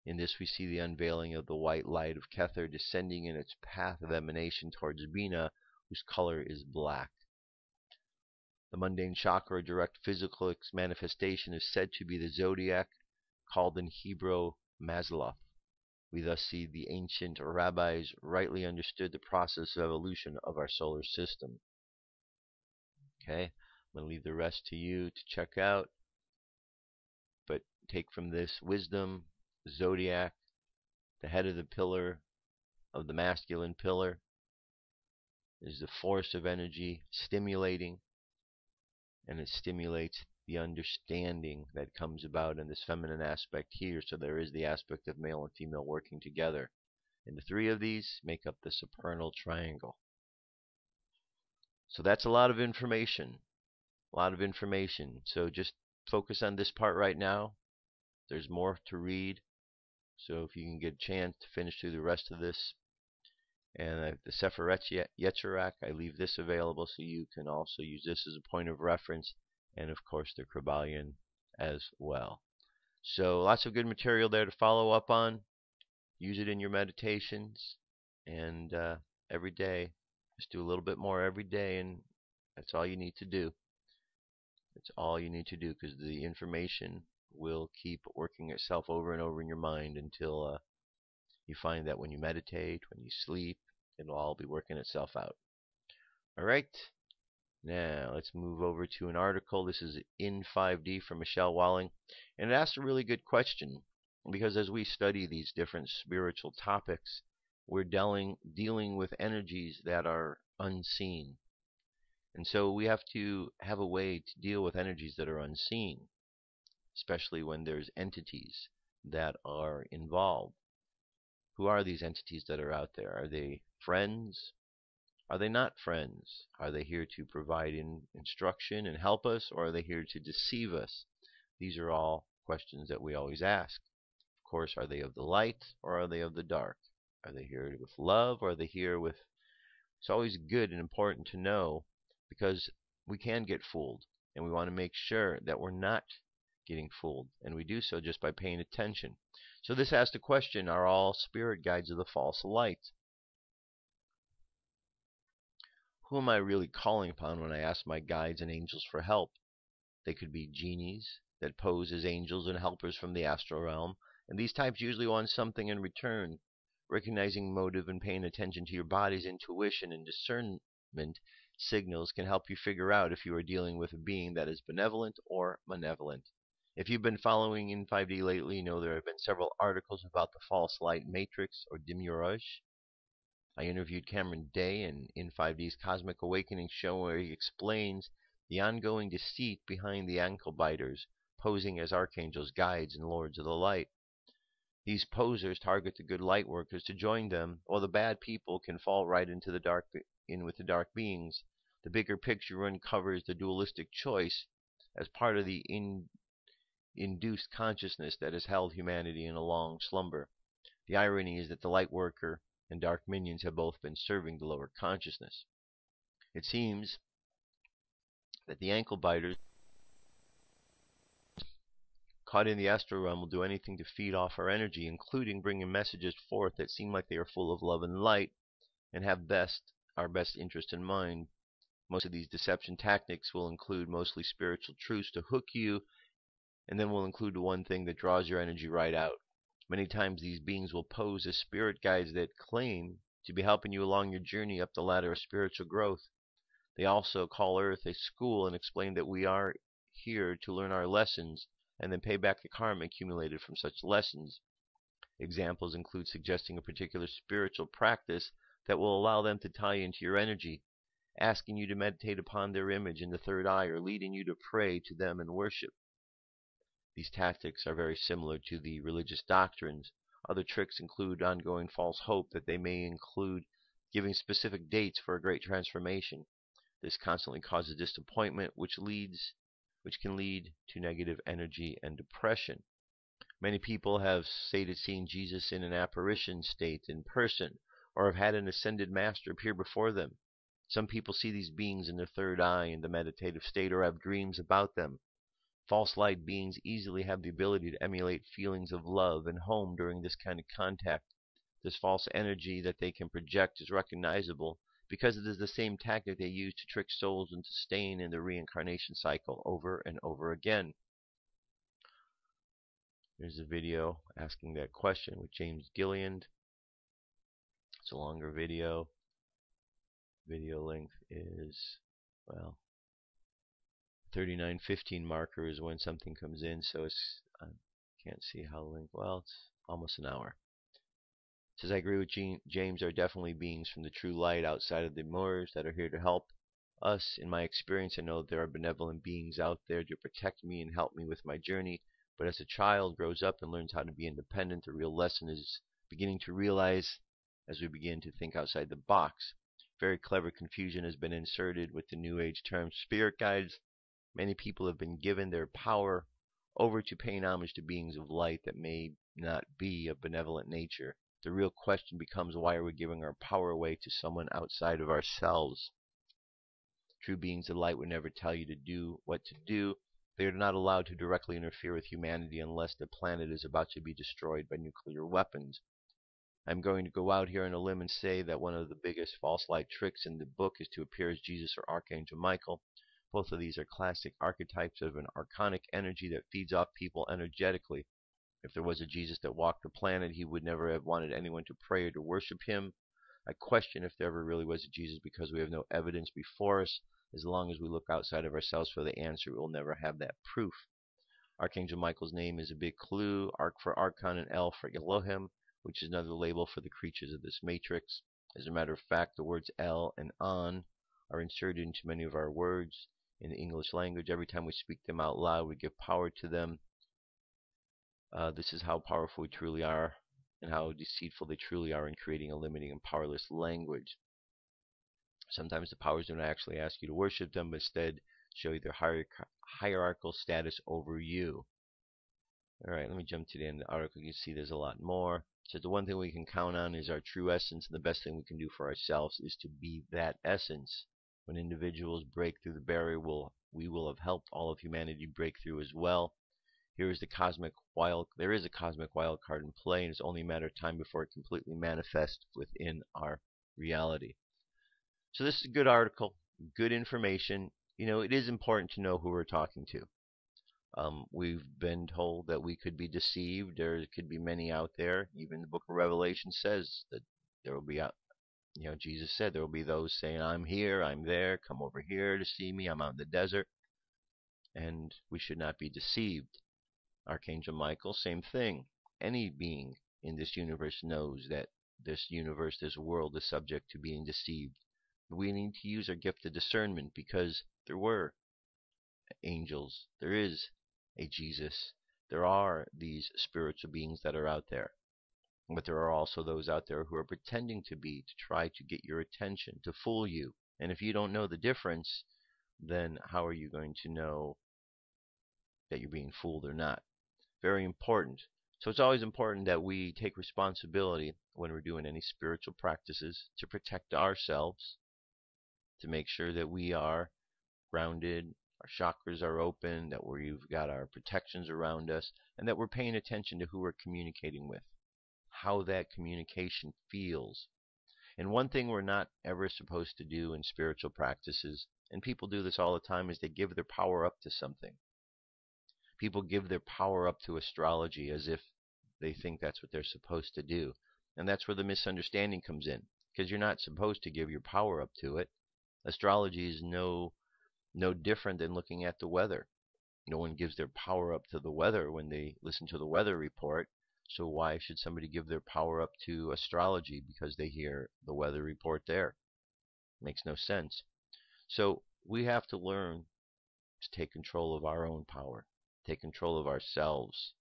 In this we see the unveiling of the white light of Kether descending in its path of emanation towards Bina, whose color is black. The mundane chakra, or direct physical manifestation, is said to be the zodiac, called in Hebrew Mazloth. We thus see the ancient rabbis rightly understood the process of evolution of our solar system. Okay, I'm going to leave the rest to you to check out, but take from this wisdom, zodiac, the head of the pillar, of the masculine pillar, is the force of energy stimulating, and it stimulates the understanding that comes about in this feminine aspect here. So there is the aspect of male and female working together, and the three of these make up the supernal triangle. So that's a lot of information. So just focus on this part right now. There's more to read, so if you can get a chance to finish through the rest of this. And the Sefer Yetzirah, I leave this available so you can also use this as a point of reference, and of course the Kabbalion as well. So lots of good material there to follow up on. Use it in your meditations, and every day, just do a little bit more every day, and that's all you need to do. That's all you need to do, because the information will keep working itself over and over in your mind until you find that when you meditate, when you sleep, it'll all be working itself out. All right. Now, let's move over to an article. This is In 5D from Michelle Walling. And it asks a really good question, because as we study these different spiritual topics, we're dealing with energies that are unseen. And so we have to have a way to deal with energies that are unseen, especially when there's entities that are involved. Who are these entities that are out there? Are they friends? Are they not friends? Are they here to provide instruction and help us, or are they here to deceive us? These are all questions that we always ask. Of course, are they of the light or are they of the dark? Are they here with love or are they here with... It's always good and important to know, because we can get fooled, and we want to make sure that we're not getting fooled, and we do so just by paying attention. So this asks the question, are all spirit guides of the false light? Who am I really calling upon when I ask my guides and angels for help? They could be genies that pose as angels and helpers from the astral realm, and these types usually want something in return. Recognizing motive and paying attention to your body's intuition and discernment signals can help you figure out if you are dealing with a being that is benevolent or malevolent. If you've been following In 5D lately, you know there have been several articles about the false light matrix, or Numerology. I interviewed Cameron Day in 5D's Cosmic Awakening show, where he explains the ongoing deceit behind the ankle biters, posing as archangels, guides, and lords of the light. These posers target the good light workers to join them, while the bad people can fall right into the dark with the dark beings. The bigger picture uncovers the dualistic choice as part of the induced consciousness that has held humanity in a long slumber. The irony is that the light worker and dark minions have both been serving the lower consciousness. It seems that the ankle biters caught in the astral realm will do anything to feed off our energy, including bringing messages forth that seem like they are full of love and light and have our best interest in mind. Most of these deception tactics will include mostly spiritual truths to hook you, and then will include the one thing that draws your energy right out. Many times these beings will pose as spirit guides that claim to be helping you along your journey up the ladder of spiritual growth. They also call Earth a school and explain that we are here to learn our lessons and then pay back the karma accumulated from such lessons. Examples include suggesting a particular spiritual practice that will allow them to tie into your energy, asking you to meditate upon their image in the third eye, or leading you to pray to them in worship. These tactics are very similar to the religious doctrines. Other tricks include ongoing false hope that they may include giving specific dates for a great transformation. This constantly causes disappointment, which can lead to negative energy and depression. Many people have stated seeing Jesus in an apparition state in person, or have had an ascended master appear before them. Some people see these beings in their third eye in the meditative state, or have dreams about them. False light beings easily have the ability to emulate feelings of love and home during this kind of contact. This false energy that they can project is recognizable because it is the same tactic they use to trick souls into staying in the reincarnation cycle over and over again. Here's a video asking that question with James Gilliand. It's a longer video. Video length is, well, 39:15 marker is when something comes in, so it's, I can't see how length, well, it's almost an hour. It says, I agree with James, there are definitely beings from the true light outside of the mirrors that are here to help us. In my experience, I know there are benevolent beings out there to protect me and help me with my journey, but as a child grows up and learns how to be independent, the real lesson is beginning to realize as we begin to think outside the box. Very clever confusion has been inserted with the New Age term spirit guides. Many people have been given their power over to paying homage to beings of light that may not be of benevolent nature. The real question becomes, why are we giving our power away to someone outside of ourselves? True beings of light would never tell you to do what to do. They are not allowed to directly interfere with humanity unless the planet is about to be destroyed by nuclear weapons. I'm going to go out here on a limb and say that one of the biggest false light tricks in the book is to appear as Jesus or Archangel Michael. Both of these are classic archetypes of an archonic energy that feeds off people energetically. If there was a Jesus that walked the planet, he would never have wanted anyone to pray or to worship him. I question if there ever really was a Jesus because we have no evidence before us. As long as we look outside of ourselves for the answer, we will never have that proof. Archangel Michael's name is a big clue. Arch for Archon and El for Elohim, which is another label for the creatures of this matrix. As a matter of fact, the words El and On are inserted into many of our words in the English language. Every time we speak them out loud, we give power to them. This is how powerful we truly are and how deceitful they truly are in creating a limiting and powerless language. Sometimes the powers do not actually ask you to worship them, but instead show you their hierarchical status over you. Alright, let me jump to the end of the article. You can see there's a lot more. It says the one thing we can count on is our true essence, and the best thing we can do for ourselves is to be that essence. When individuals break through the barrier, we will have helped all of humanity break through as well. There is a cosmic wild card in play, and it's only a matter of time before it completely manifests within our reality. So this is a good article, good information. You know, it is important to know who we're talking to. We've been told that we could be deceived. There could be many out there. Even the book of Revelation says that there will be, Jesus said there will be those saying, I'm here, I'm there, come over here to see me, I'm out in the desert. And we should not be deceived. Archangel Michael, same thing. Any being in this universe knows that this universe, this world is subject to being deceived. But we need to use our gift of discernment because there were angels, there is a Jesus, there are these spiritual beings that are out there. But there are also those out there who are pretending to be, to try to get your attention, to fool you. And if you don't know the difference, then how are you going to know that you're being fooled or not? Very important. So it's always important that we take responsibility when we're doing any spiritual practices to protect ourselves, to make sure that we are grounded, our chakras are open, that we've got our protections around us, and that we're paying attention to who we're communicating with, how that communication feels. And one thing we're not ever supposed to do in spiritual practices, and people do this all the time, is they give their power up to something. People give their power up to astrology as if they think that's what they're supposed to do. And that's where the misunderstanding comes in, because you're not supposed to give your power up to it. Astrology is no different than looking at the weather. No one gives their power up to the weather when they listen to the weather report. So why should somebody give their power up to astrology because they hear the weather report there? Makes no sense. So we have to learn to take control of our own power, take control of ourselves.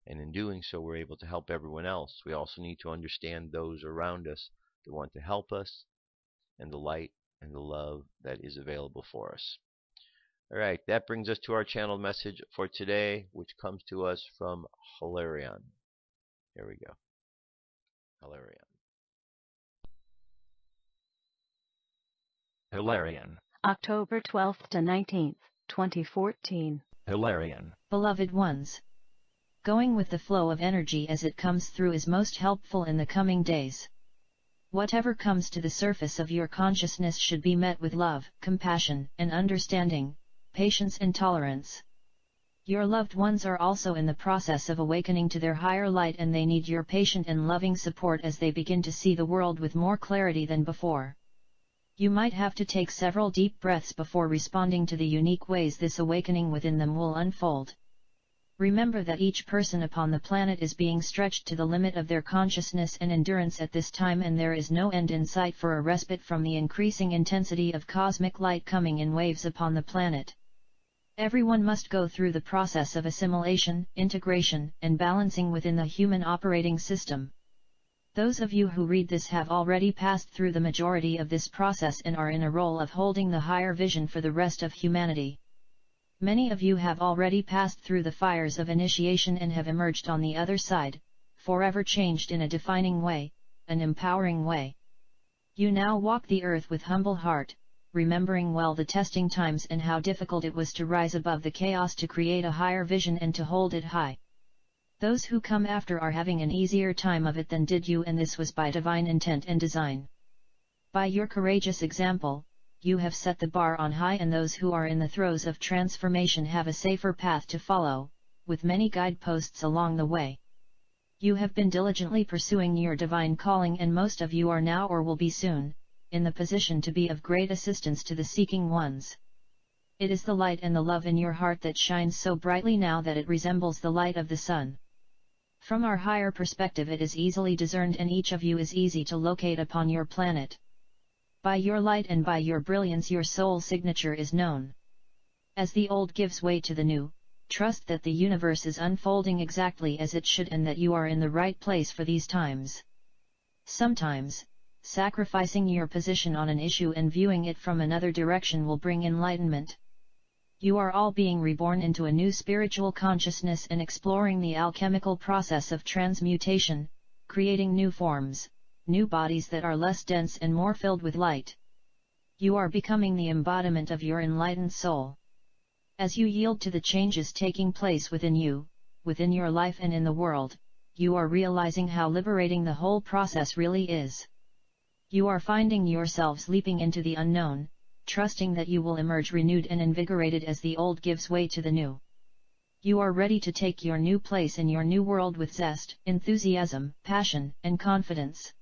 And in doing so, we're able to help everyone else. We also need to understand those around us that want to help us and the light and the love that is available for us. Alright, that brings us to our channeled message for today, which comes to us from Hilarion. Here we go. Hilarion. Hilarion. October 12th to 19th, 2014. Hilarion. Beloved ones, going with the flow of energy as it comes through is most helpful in the coming days. Whatever comes to the surface of your consciousness should be met with love, compassion, and understanding, patience and tolerance. Your loved ones are also in the process of awakening to their higher light, and they need your patient and loving support as they begin to see the world with more clarity than before. You might have to take several deep breaths before responding to the unique ways this awakening within them will unfold. Remember that each person upon the planet is being stretched to the limit of their consciousness and endurance at this time, and there is no end in sight for a respite from the increasing intensity of cosmic light coming in waves upon the planet. Everyone must go through the process of assimilation, integration, and balancing within the human operating system. Those of you who read this have already passed through the majority of this process and are in a role of holding the higher vision for the rest of humanity. Many of you have already passed through the fires of initiation and have emerged on the other side, forever changed in a defining way, an empowering way. You now walk the earth with humble heart, remembering well the testing times and how difficult it was to rise above the chaos to create a higher vision and to hold it high. Those who come after are having an easier time of it than did you, and this was by divine intent and design. By your courageous example, you have set the bar on high, and those who are in the throes of transformation have a safer path to follow, with many guideposts along the way. You have been diligently pursuing your divine calling, and most of you are now or will be soon in the position to be of great assistance to the seeking ones. It is the light and the love in your heart that shines so brightly now that it resembles the light of the sun. From our higher perspective, it is easily discerned, and each of you is easy to locate upon your planet. By your light and by your brilliance your soul signature is known. As the old gives way to the new, trust that the universe is unfolding exactly as it should, and that you are in the right place for these times. Sometimes, sacrificing your position on an issue and viewing it from another direction will bring enlightenment. You are all being reborn into a new spiritual consciousness and exploring the alchemical process of transmutation, creating new forms, new bodies that are less dense and more filled with light. You are becoming the embodiment of your enlightened soul. As you yield to the changes taking place within you, within your life and in the world, you are realizing how liberating the whole process really is. You are finding yourselves leaping into the unknown, trusting that you will emerge renewed and invigorated as the old gives way to the new. You are ready to take your new place in your new world with zest, enthusiasm, passion, and confidence.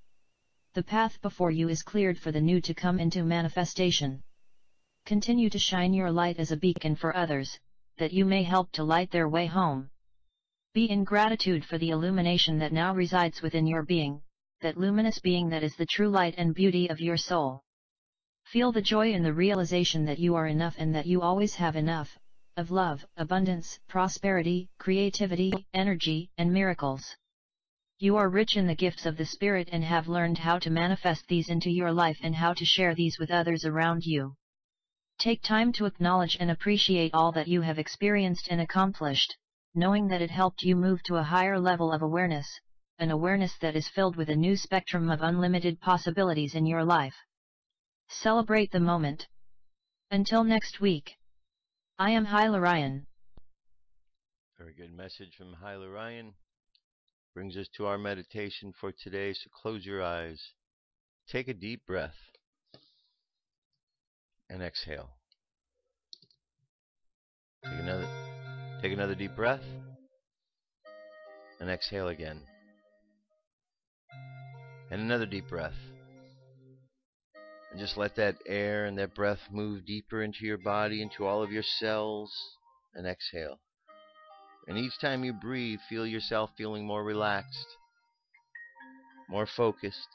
The path before you is cleared for the new to come into manifestation. Continue to shine your light as a beacon for others, that you may help to light their way home. Be in gratitude for the illumination that now resides within your being, that luminous being that is the true light and beauty of your soul. Feel the joy in the realization that you are enough and that you always have enough, of love, abundance, prosperity, creativity, energy, and miracles. You are rich in the gifts of the Spirit and have learned how to manifest these into your life and how to share these with others around you. Take time to acknowledge and appreciate all that you have experienced and accomplished, knowing that it helped you move to a higher level of awareness, an awareness that is filled with a new spectrum of unlimited possibilities in your life. Celebrate the moment. Until next week. I am Hilarion. Very good message from Hilarion. Brings us to our meditation for today, so close your eyes. Take a deep breath. And exhale. Take another deep breath. And exhale again. And another deep breath. And just let that air and that breath move deeper into your body, into all of your cells, and exhale. And each time you breathe, feel yourself feeling more relaxed, more focused.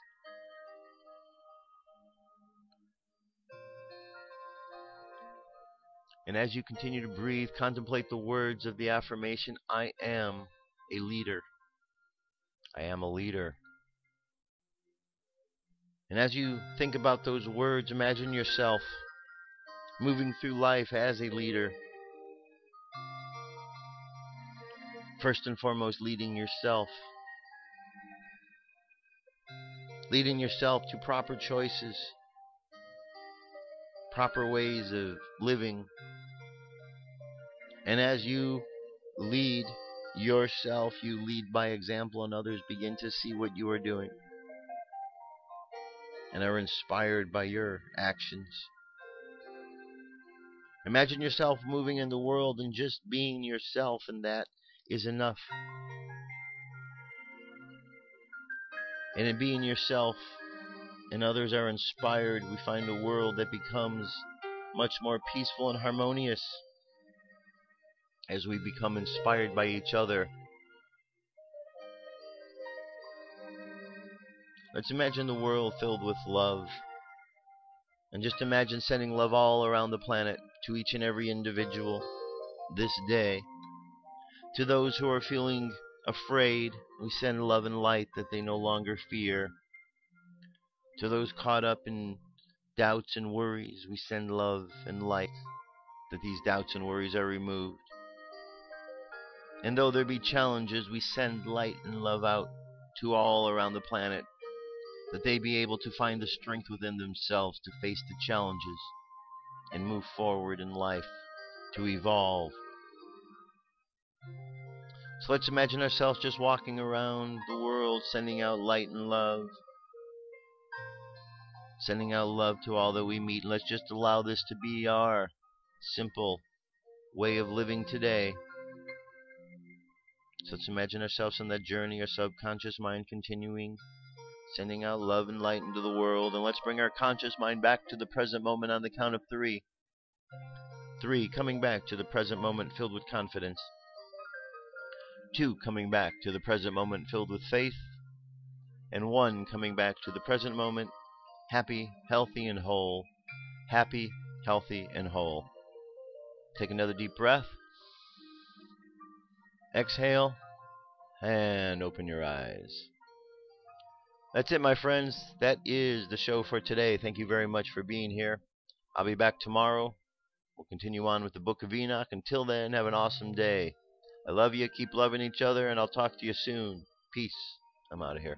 And as you continue to breathe, contemplate the words of the affirmation, I am a leader. I am a leader. And as you think about those words, imagine yourself moving through life as a leader. First and foremost, leading yourself. Leading yourself to proper choices, proper ways of living. And as you lead yourself, you lead by example, and others begin to see what you are doing and are inspired by your actions. Imagine yourself moving in the world and just being yourself, and that is enough. And in being yourself and others are inspired, we find a world that becomes much more peaceful and harmonious as we become inspired by each other. Let's imagine the world filled with love. And just imagine sending love all around the planet to each and every individual this day. To those who are feeling afraid, we send love and light that they no longer fear. To those caught up in doubts and worries, we send love and light that these doubts and worries are removed. And though there be challenges, we send light and love out to all around the planet, that they be able to find the strength within themselves to face the challenges and move forward in life, to evolve. So let's imagine ourselves just walking around the world, sending out light and love, sending out love to all that we meet. And let's just allow this to be our simple way of living today. So let's imagine ourselves on that journey, our subconscious mind continuing, sending out love and light into the world. And let's bring our conscious mind back to the present moment on the count of 3. 3, coming back to the present moment filled with confidence. 2, coming back to the present moment filled with faith. And 1, coming back to the present moment happy, healthy, and whole. Happy, healthy, and whole. Take another deep breath. Exhale, and open your eyes. That's it, my friends. That is the show for today. Thank you very much for being here. I'll be back tomorrow. We'll continue on with the Book of Enoch. Until then, have an awesome day. I love you. Keep loving each other, and I'll talk to you soon. Peace. I'm out of here.